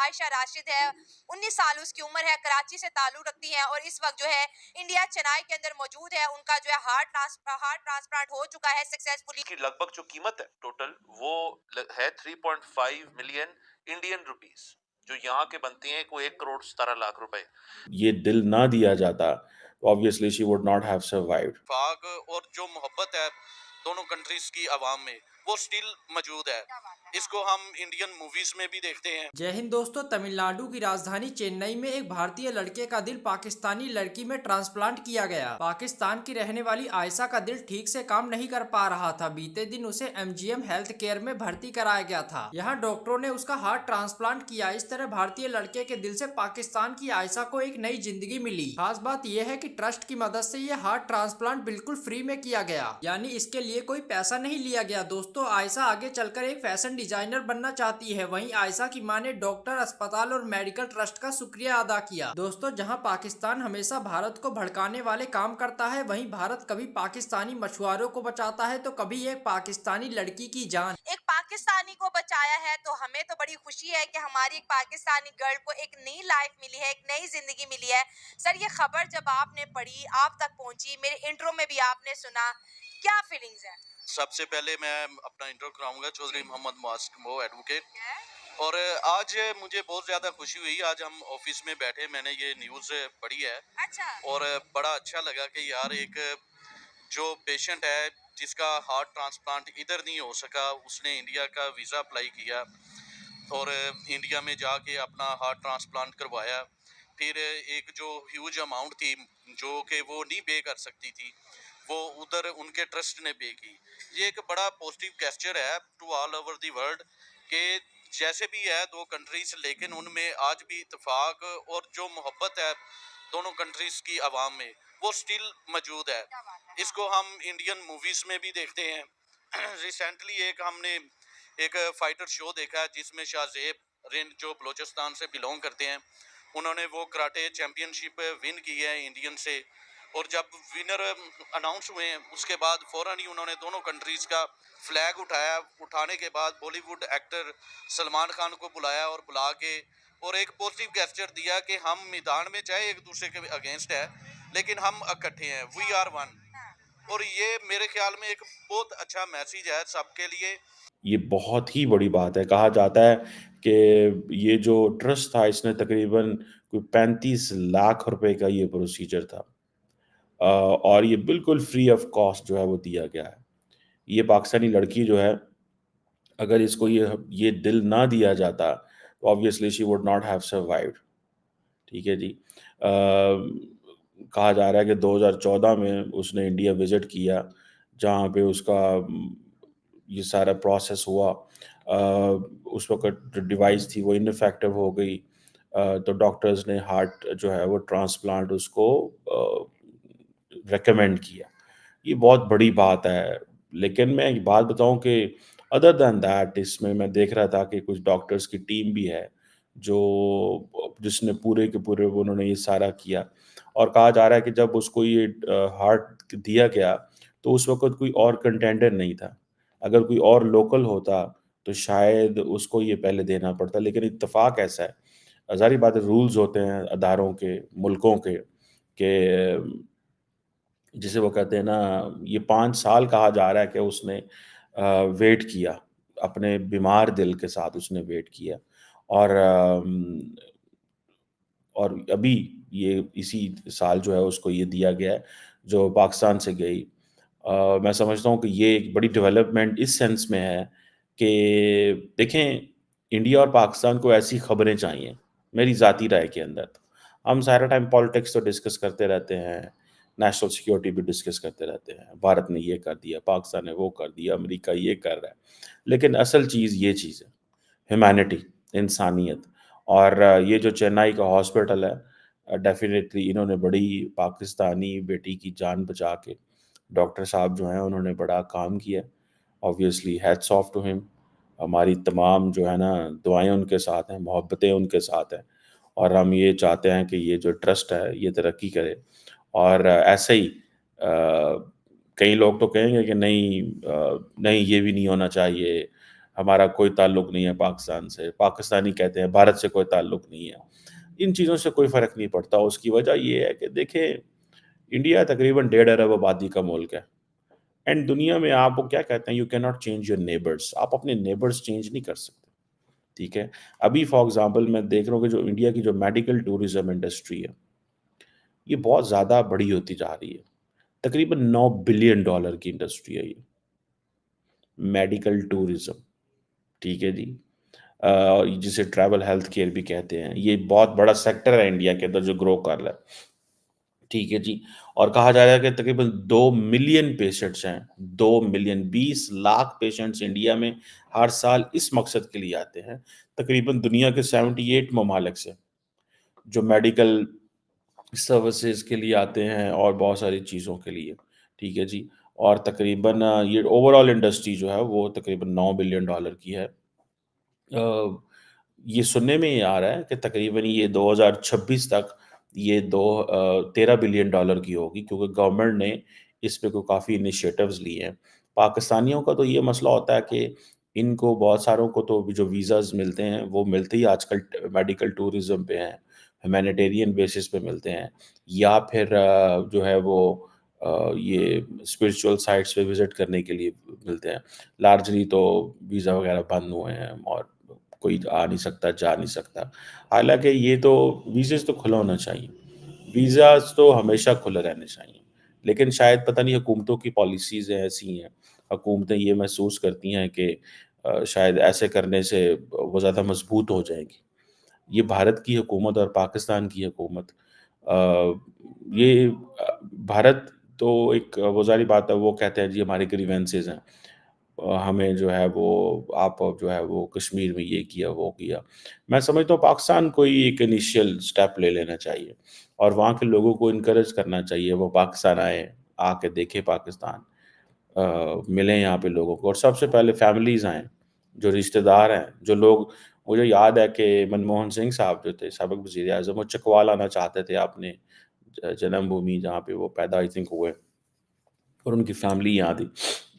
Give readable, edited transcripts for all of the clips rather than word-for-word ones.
عائشہ راشد ہے، 19 سال اس کی عمر ہے، کراچی سے تعلق رکھتی ہیں اور اس وقت جو ہے انڈیا چنائی کے اندر موجود ہے. ان کا جو ہے ہارٹ ٹرانسپلانٹ ہو چکا ہے سکسیسفلی. کی لگ بھگ جو قیمت ہے ٹوٹل وہ ہے 3.5 ملین انڈین روپیز، جو یہاں کے بنتی ہیں کوئی 1 کروڑ 17 لاکھ روپے. یہ دل نہ دیا جاتا تو obviously she would not have survived. اتفاق اور جو محبت ہے دونوں کنٹریز کی عوام میں وہ سٹل موجود ہے. اس کو ہم انڈین موویز میں بھی دیکھتے ہیں. جے ہند دوستو، تمل ناڈو کی راجدھانی چنئی میں ایک بھارتی لڑکے کا دل پاکستانی لڑکی میں ٹرانسپلانٹ کیا گیا. پاکستان کی رہنے والی عائشہ کا دل ٹھیک سے کام نہیں کر پا رہا تھا. بیتے دن اسے MGM ہیلتھ کیئر میں بھرتی کرایا گیا تھا. یہاں ڈاکٹروں نے اس کا ہارٹ ٹرانسپلانٹ کیا. اس طرح بھارتی لڑکے کے دل سے پاکستان کی عائشہ کو ایک نئی زندگی ملی. خاص بات یہ ہے کہ ٹرسٹ کی مدد سے یہ ہارٹ ٹرانسپلانٹ بالکل فری میں کیا گیا، یعنی اس کے لیے کوئی پیسہ نہیں لیا گیا. دوستو، عائشہ آگے چل کر ایک فیشن ڈیزائنر بننا چاہتی ہے. وہیں عائشہ کی ماں نے ڈاکٹر، اسپتال اور میڈیکل ٹرسٹ کا شکریہ ادا کیا. دوستو، جہاں پاکستان ہمیشہ بھارت کو بھڑکانے والے کام کرتا ہے، وہیں بھارت کبھی پاکستانی مچھواروں کو بچاتا ہے تو کبھی ایک پاکستانی لڑکی کی جان. ایک پاکستانی کو بچایا ہے تو ہمیں تو بڑی خوشی ہے کہ ہماری ایک پاکستانی گرل کو ایک نئی لائف ملی ہے، ایک نئی زندگی ملی ہے. سر، یہ خبر جب آپ نے پڑھی، آپ تک پہنچی، میرے انٹرو میں بھی آپ نے سنا، کیا فیلنگز ہیں؟ سب سے پہلے میں اپنا انٹرو کراؤں گا چودھری محمد معاذ کمبو ایڈوکیٹ. اور آج مجھے بہت زیادہ خوشی ہوئی. آج ہم آفس میں بیٹھے، میں نے یہ نیوز پڑھی ہے اچھا. اور بڑا اچھا لگا کہ یار ایک جو پیشنٹ ہے جس کا ہارٹ ٹرانسپلانٹ ادھر نہیں ہو سکا، اس نے انڈیا کا ویزا اپلائی کیا اور انڈیا میں جا کے اپنا ہارٹ ٹرانسپلانٹ کروایا. پھر ایک جو ہیوج اماؤنٹ تھی جو کہ وہ نہیں پے کر سکتی تھی، وہ ادھر ان کے ٹرسٹ نے پے کی. یہ ایک بڑا پازیٹیو گیسچر ہے to all over the world کہ جیسے بھی ہے دو کنٹریز، لیکن ان میں آج بھی اتفاق اور جو محبت ہے دونوں کنٹریز کی عوام میں وہ سٹل موجود ہے. اس کو ہم انڈین موویز میں بھی دیکھتے ہیں. ریسنٹلی ہم نے ایک فائٹر شو دیکھا ہے جس میں شاہ زیب رند جو بلوچستان سے بلونگ کرتے ہیں، انہوں نے وہ کراٹے چیمپئن شپ ون کی ہے انڈین سے. اور جب ونر اناؤنس ہوئے ہیں اس کے بعد فوراً ہی انہوں نے دونوں کنٹریز کا فلیگ اٹھایا. اٹھانے کے بعد بالی ووڈ ایکٹر سلمان خان کو بلایا اور بلا کے اور ایک پازیٹیو گیسچر دیا کہ ہم میدان میں چاہے ایک دوسرے کے اگینسٹ ہے لیکن ہم اکٹھے ہیں، وی آر ون. اور یہ میرے خیال میں ایک بہت اچھا میسیج ہے سب کے لیے. یہ بہت ہی بڑی بات ہے. کہا جاتا ہے کہ یہ جو ٹرسٹ تھا اس نے تقریباً کوئی 35 لاکھ روپے کا یہ پروسیجر تھا، اور یہ بالکل فری آف کاسٹ جو ہے وہ دیا گیا ہے. یہ پاکستانی لڑکی جو ہے، اگر اس کو یہ دل نہ دیا جاتا تو obviously she would not have survived. ٹھیک ہے جی. کہا جا رہا ہے کہ 2014 میں اس نے انڈیا وزٹ کیا، جہاں پہ اس کا یہ سارا پروسیس ہوا. اس وقت جو ڈیوائس تھی وہ انفیکٹو ہو گئی، تو ڈاکٹرز نے ہارٹ جو ہے وہ ٹرانسپلانٹ اس کو ریکمینڈ کیا. یہ بہت بڑی بات ہے. لیکن میں ایک بات بتاؤں کہ ادر دین دیٹ، اس میں دیکھ رہا تھا کہ کچھ ڈاکٹرز کی ٹیم بھی ہے جس نے پورے کے پورے انہوں نے یہ سارا کیا. اور کہا جا رہا ہے کہ جب اس کو یہ ہارٹ دیا گیا تو اس وقت کوئی اور کنٹینڈر نہیں تھا. اگر کوئی اور لوکل ہوتا تو شاید اس کو یہ پہلے دینا پڑتا. لیکن اتفاق ایسا ہے، ظاہری بات ہے، رولز ہوتے ہیں اداروں کے، ملکوں کے، کہ جسے وہ کہتے ہیں نا، یہ 5 سال کہا جا رہا ہے کہ اس نے ویٹ کیا، اپنے بیمار دل کے ساتھ اس نے ویٹ کیا. اور ابھی یہ اسی سال جو ہے اس کو یہ دیا گیا ہے جو پاکستان سے گئی. میں سمجھتا ہوں کہ یہ ایک بڑی ڈیولپمنٹ اس سینس میں ہے کہ دیکھیں، انڈیا اور پاکستان کو ایسی خبریں چاہیے. میری ذاتی رائے کے اندر ہم سارا ٹائم پالیٹکس تو ڈسکس کرتے رہتے ہیں، نیشنل سیکیورٹی بھی ڈسکس کرتے رہتے ہیں، بھارت نے یہ کر دیا، پاکستان نے وہ کر دیا، امریکہ یہ کر رہا ہے. لیکن اصل چیز یہ چیز ہے، ہیومینٹی، انسانیت. اور یہ جو چنئی کا ہاسپٹل ہے، ڈیفینیٹلی انہوں نے بڑی پاکستانی بیٹی کی جان بچا کے، ڈاکٹر صاحب جو ہیں انہوں نے بڑا کام کیا. آبویسلی ہیٹس آف ٹو ہم. ہماری تمام جو ہے نا دعائیں ان کے ساتھ ہیں، محبتیں ان کے ساتھ ہیں. اور ہم یہ چاہتے ہیں کہ یہ جو ٹرسٹ ہے یہ ترقی کرے. اور ایسے ہی کئی لوگ تو کہیں گے کہ نہیں یہ بھی نہیں ہونا چاہیے، ہمارا کوئی تعلق نہیں ہے پاکستان سے، پاکستانی کہتے ہیں بھارت سے کوئی تعلق نہیں ہے. ان چیزوں سے کوئی فرق نہیں پڑتا. اس کی وجہ یہ ہے کہ دیکھیں انڈیا تقریباً 1.5 ارب آبادی کا ملک ہے، اینڈ دنیا میں آپ وہ کیا کہتے ہیں، یو کی ناٹ چینج یور نیبرس. آپ اپنے نیبرس چینج نہیں کر سکتے. ٹھیک ہے، ابھی فار ایگزامپل میں دیکھ رہا ہوں کہ جو انڈیا کی جو میڈیکل ٹورزم انڈسٹری ہے یہ بہت زیادہ بڑی ہوتی جا رہی ہے. تقریباً $9 بلین کی انڈسٹری ہے یہ میڈیکل ٹورزم. ٹھیک ہے جی، جسے ٹریول ہیلتھ کیئر بھی کہتے ہیں. یہ بہت بڑا سیکٹر ہے انڈیا کے اندر جو گرو کر رہا ہے. ٹھیک ہے جی، اور کہا جا رہا ہے کہ تقریباً 2 ملین پیشنٹس ہیں، 2 ملین 20 لاکھ پیشنٹس انڈیا میں ہر سال اس مقصد کے لیے آتے ہیں. تقریباً دنیا کے 78 ممالک سے جو میڈیکل سروسز کے لیے آتے ہیں اور بہت ساری چیزوں کے لیے. ٹھیک ہے جی، اور تقریباً یہ اوور آل انڈسٹری جو ہے وہ تقریباً $9 بلین کی ہے. یہ سننے میں یہ آ رہا ہے کہ تقریباً یہ 2026 تک یہ 13 بلین کی ہوگی، کیونکہ گورنمنٹ نے اس پہ کوئی کافی انیشیٹوز لیے ہیں. پاکستانیوں کا تو یہ مسئلہ ہوتا ہے کہ ان کو بہت ساروں کو تو جو ویزاز ملتے ہیں وہ ملتے ہی آج کل میڈیکل ٹورزم پہ ہیں، ہیومینیٹیرین بیسس پہ ملتے ہیں، یا پھر جو ہے وہ یہ اسپرچول سائٹس پہ وزٹ کرنے کے لیے ملتے ہیں. لارجلی تو ویزا وغیرہ بند ہوئے ہیں اور کوئی آ نہیں سکتا، جا نہیں سکتا. حالانکہ یہ تو ویزاز تو کھلا ہونا چاہیے، ویزاز تو ہمیشہ کھلے رہنے چاہیے. لیکن شاید پتہ نہیں حکومتوں کی پالیسیز ایسی ہیں، حکومتیں یہ محسوس کرتی ہیں کہ شاید ایسے کرنے سے وہ زیادہ مضبوط ہو جائیں گی. یہ بھارت کی حکومت اور پاکستان کی حکومت، یہ بھارت تو ایک وہ ظاہری بات ہے، وہ کہتے ہیں جی ہمارے گریوینسز ہیں، ہمیں جو ہے وہ آپ جو ہے وہ کشمیر میں یہ کیا وہ کیا. میں سمجھتا ہوں پاکستان کو ہی ایک انیشیل سٹیپ لے لینا چاہیے اور وہاں کے لوگوں کو انکریج کرنا چاہیے وہ پاکستان آئے، آ کے دیکھے پاکستان، ملیں یہاں پہ لوگوں کو. اور سب سے پہلے فیملیز آئیں، جو رشتہ دار ہیں، جو لوگ. مجھے یاد ہے کہ منموہن سنگھ صاحب جو تھے سابق وزیر اعظم، وہ چکوال آنا چاہتے تھے اپنے جنم بھومی جہاں پہ وہ پیدا آئی تھنک ہوئے، اور ان کی فیملی یہاں تھی،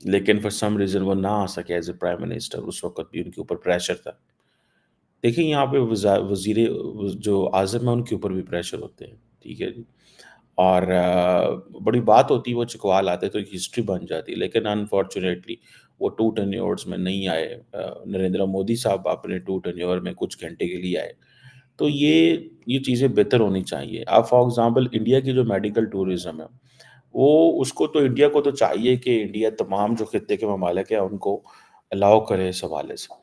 لیکن فار سم ریزن وہ نہ آ سکے ایز اے پرائم منسٹر. اس وقت بھی ان کے اوپر پریشر تھا. دیکھیں یہاں پہ وزیر جو اعظم ہیں ان کے اوپر بھی پریشر ہوتے ہیں. ٹھیک ہے جی، اور بڑی بات ہوتی وہ چکوال آتے تو ایک ہسٹری بن جاتی، لیکن انفارچونیٹلی وہ 2 ٹینیورز میں نہیں آئے. نریندر مودی صاحب اپنے 2 ٹینیور میں کچھ گھنٹے کے لیے آئے. تو یہ چیزیں بہتر ہونی چاہیے. اب فار ایگزامپل انڈیا کی جو میڈیکل ٹورزم ہے وہ اس کو تو انڈیا کو تو چاہیے کہ انڈیا تمام جو خطے کے ممالک ہیں ان کو الاؤ کرے اس حوالے سے.